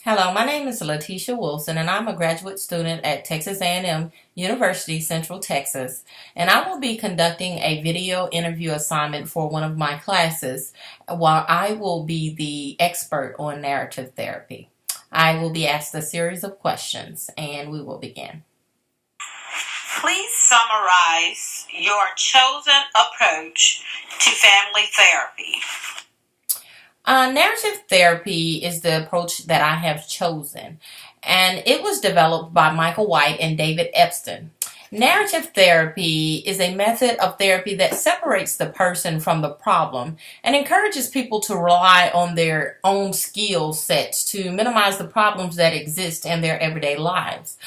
Hello, my name is Latisha Wilson, and I'm a graduate student at Texas A&M University, Central Texas. And I will be conducting a video interview assignment for one of my classes, while I will be the expert on narrative therapy. I will be asked a series of questions, and we will begin. Please summarize your chosen approach to family therapy. Narrative therapy is the approach that I have chosen, and it was developed by Michael White and David Epstein. Narrative therapy is a method of therapy that separates the person from the problem and encourages people to rely on their own skill sets to minimize the problems that exist in their everyday lives.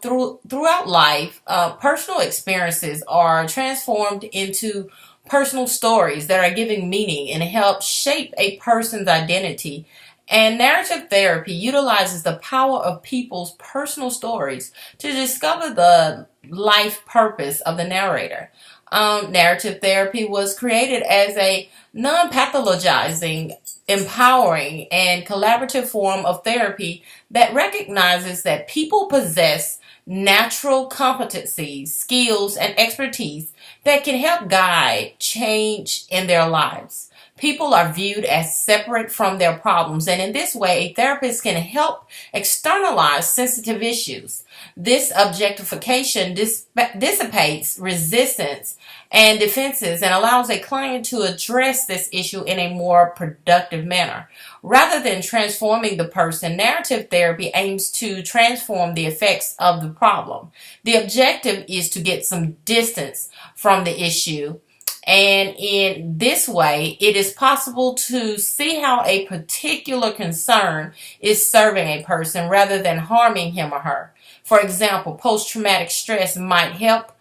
Throughout life, personal experiences are transformed into personal stories that are giving meaning and help shape a person's identity. And narrative therapy utilizes the power of people's personal stories to discover the life purpose of the narrator. Narrative therapy was created as a non-pathologizing, empowering, and collaborative form of therapy that recognizes that people possess natural competencies, skills, and expertise that can help guide change in their lives. People are viewed as separate from their problems, and in this way, a therapist can help externalize sensitive issues. This objectification dissipates resistance and defenses and allows a client to address this issue in a more productive manner. Rather than transforming the person, narrative therapy aims to transform the effects of the problem. The objective is to get some distance from the issue, and in this way, it is possible to see how a particular concern is serving a person rather than harming him or her. For example, post-traumatic stress might help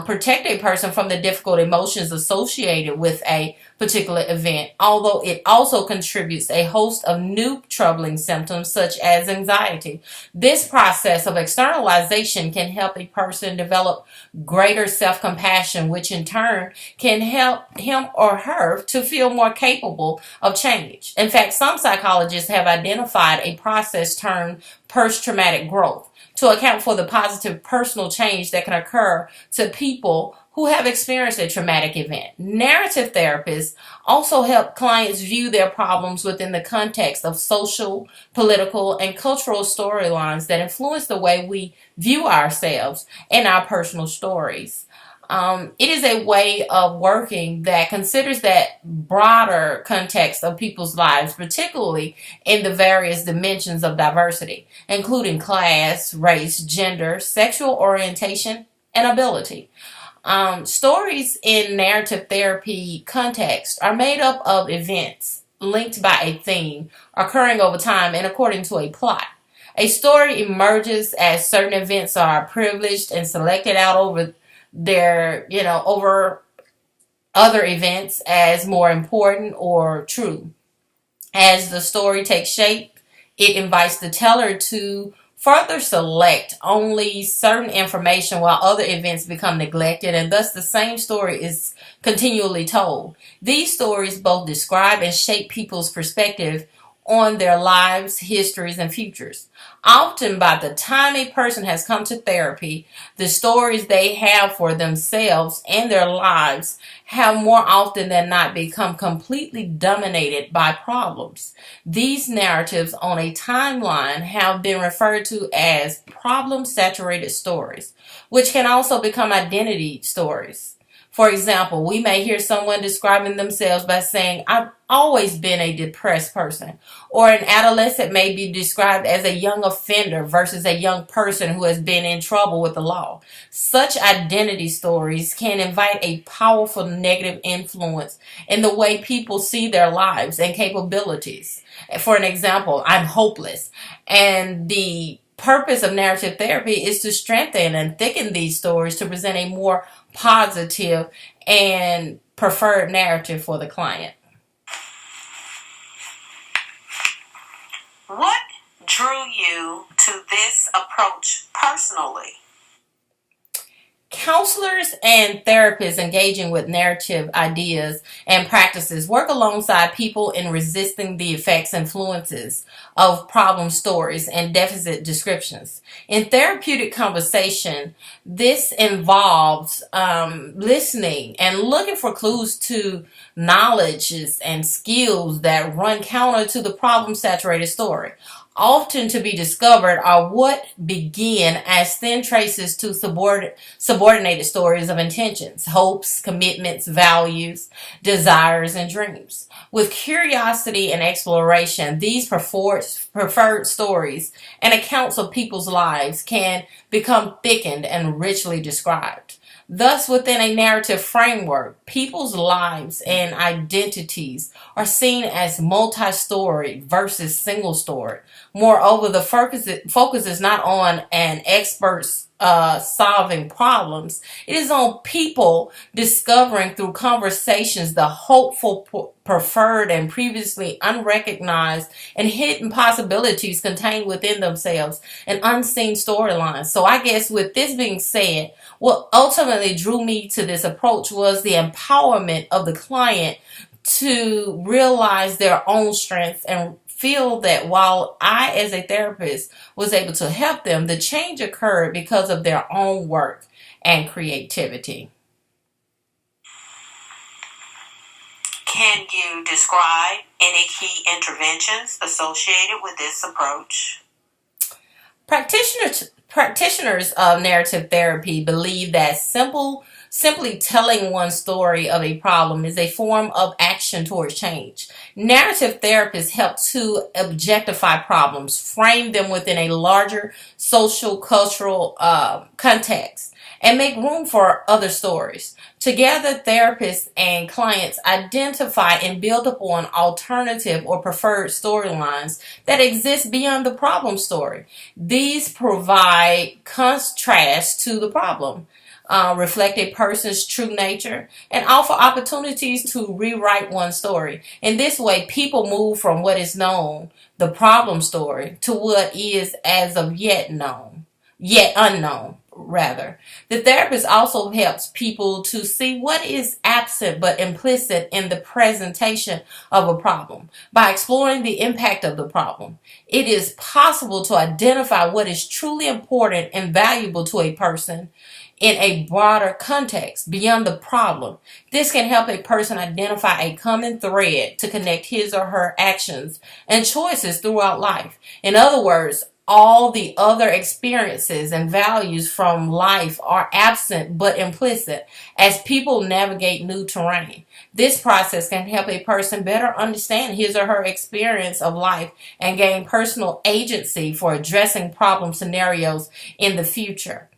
protect a person from the difficult emotions associated with a particular event, although it also contributes a host of new troubling symptoms such as anxiety. This process of externalization can help a person develop greater self-compassion, which in turn can help him or her to feel more capable of change. In fact, some psychologists have identified a process termed post-traumatic growth to account for the positive personal change that can occur to people who have experienced a traumatic event. Narrative therapists also help clients view their problems within the context of social, political, and cultural storylines that influence the way we view ourselves and our personal stories. It is a way of working that considers that broader context of people's lives, particularly in the various dimensions of diversity, including class, race, gender, sexual orientation, and ability. Stories in narrative therapy context are made up of events linked by a theme occurring over time and according to a plot. A story emerges as certain events are privileged and selected out over other events as more important or true. As the story takes shape, it invites the teller to further select only certain information while other events become neglected, and thus the same story is continually told. These stories both describe and shape people's perspective on their lives, histories, and futures. Often, by the time a person has come to therapy, the stories they have for themselves and their lives have more often than not become completely dominated by problems. These narratives on a timeline have been referred to as problem-saturated stories, which can also become identity stories. For example, we may hear someone describing themselves by saying, "I've always been a depressed person," or an adolescent may be described as a young offender versus a young person who has been in trouble with the law. Such identity stories can invite a powerful negative influence in the way people see their lives and capabilities. For an example, "I'm hopeless," and the purpose of narrative therapy is to strengthen and thicken these stories to present a more positive and preferred narrative for the client. What drew you to this approach personally? Counselors and therapists engaging with narrative ideas and practices work alongside people in resisting the effects and influences of problem stories and deficit descriptions. In therapeutic conversation, this involves listening and looking for clues to knowledges and skills that run counter to the problem saturated story. Often to be discovered are what begin as thin traces to subordinated stories of intentions, hopes, commitments, values, desires, and dreams. With curiosity and exploration, these preferred stories and accounts of people's lives can become thickened and richly described. Thus, within a narrative framework, people's lives and identities are seen as multi-story versus single-story. Moreover, the focus is not on an expert's solving problems. It is on people discovering through conversations the hopeful, preferred, and previously unrecognized and hidden possibilities contained within themselves and unseen storylines. So I guess with this being said, what ultimately drew me to this approach was the empowerment of the client to realize their own strengths and feel that while I, as a therapist, was able to help them, the change occurred because of their own work and creativity. Can you describe any key interventions associated with this approach? Practitioners of narrative therapy believe that simply telling one story of a problem is a form of action towards change. Narrative therapists help to objectify problems, frame them within a larger social, cultural context, and make room for other stories. Together, therapists and clients identify and build upon alternative or preferred storylines that exist beyond the problem story. These provide contrast to the problem, reflect a person's true nature, and offer opportunities to rewrite one's story. In this way, people move from what is known, the problem story, to what is as of yet unknown. Rather, the therapist also helps people to see what is absent but implicit in the presentation of a problem. By exploring the impact of the problem, it is possible to identify what is truly important and valuable to a person in a broader context beyond the problem. This can help a person identify a common thread to connect his or her actions and choices throughout life. In other words, all the other experiences and values from life are absent but implicit as people navigate new terrain. This process can help a person better understand his or her experience of life and gain personal agency for addressing problem scenarios in the future.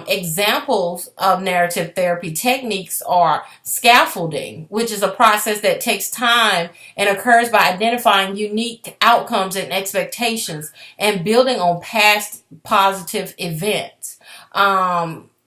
Examples of narrative therapy techniques are scaffolding, which is a process that takes time and occurs by identifying unique outcomes and expectations and building on past positive events.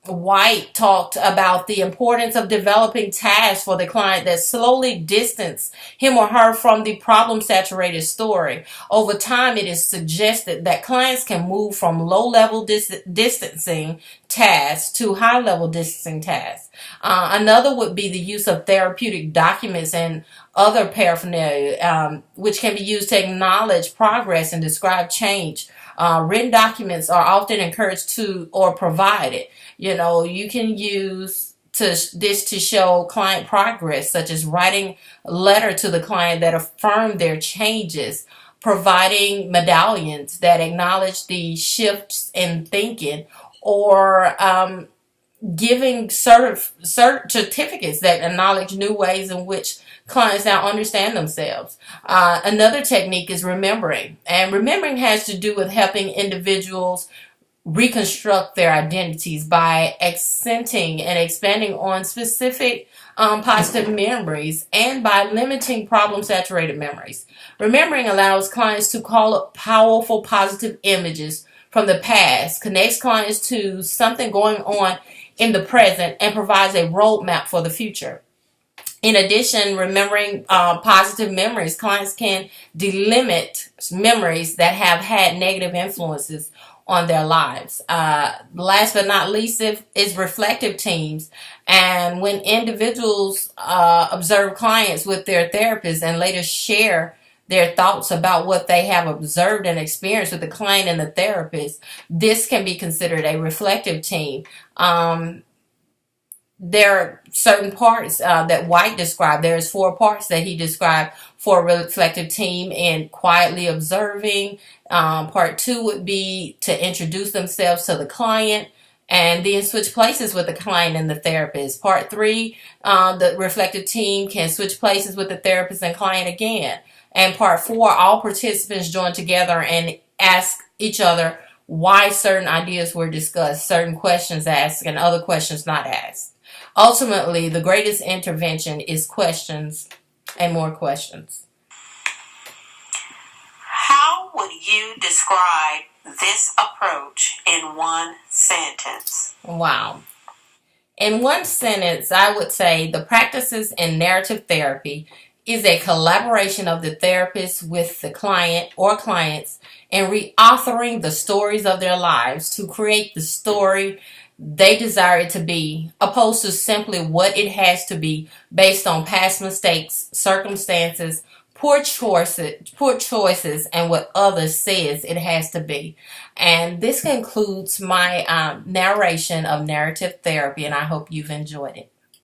White talked about the importance of developing tasks for the client that slowly distance him or her from the problem-saturated story. Over time, it is suggested that clients can move from low-level distancing tasks to high-level distancing tasks. Another would be the use of therapeutic documents and other paraphernalia, which can be used to acknowledge progress and describe change. Written documents are often encouraged to or provided. You can use this to show client progress, such as writing a letter to the client that affirm their changes, providing medallions that acknowledge the shifts in thinking, or giving certificates that acknowledge new ways in which clients now understand themselves. Another technique is remembering, and remembering has to do with helping individuals reconstruct their identities by accenting and expanding on specific positive memories and by limiting problem-saturated memories. Remembering allows clients to call up powerful positive images from the past, connects clients to something going on in the present, and provides a roadmap for the future. In addition, remembering positive memories, clients can delimit memories that have had negative influences on their lives. Last but not least is reflective teams. And when individuals observe clients with their therapists and later share their thoughts about what they have observed and experienced with the client and the therapist, this can be considered a reflective team. There are certain parts that White described. There's 4 parts that he described for a reflective team: in quietly observing. Part 2 would be to introduce themselves to the client and then switch places with the client and the therapist. Part 3, the reflective team can switch places with the therapist and client again. And part 4, all participants join together and ask each other why certain ideas were discussed, certain questions asked, and other questions not asked. Ultimately, the greatest intervention is questions and more questions. How would you describe this approach in one sentence? Wow. In one sentence, I would say the practices in narrative therapy is a collaboration of the therapist with the client or clients in reauthoring the stories of their lives to create the story they desire it to be, opposed to simply what it has to be based on past mistakes, circumstances, poor choices, and what others says it has to be. And this concludes my narration of narrative therapy, and I hope you've enjoyed it.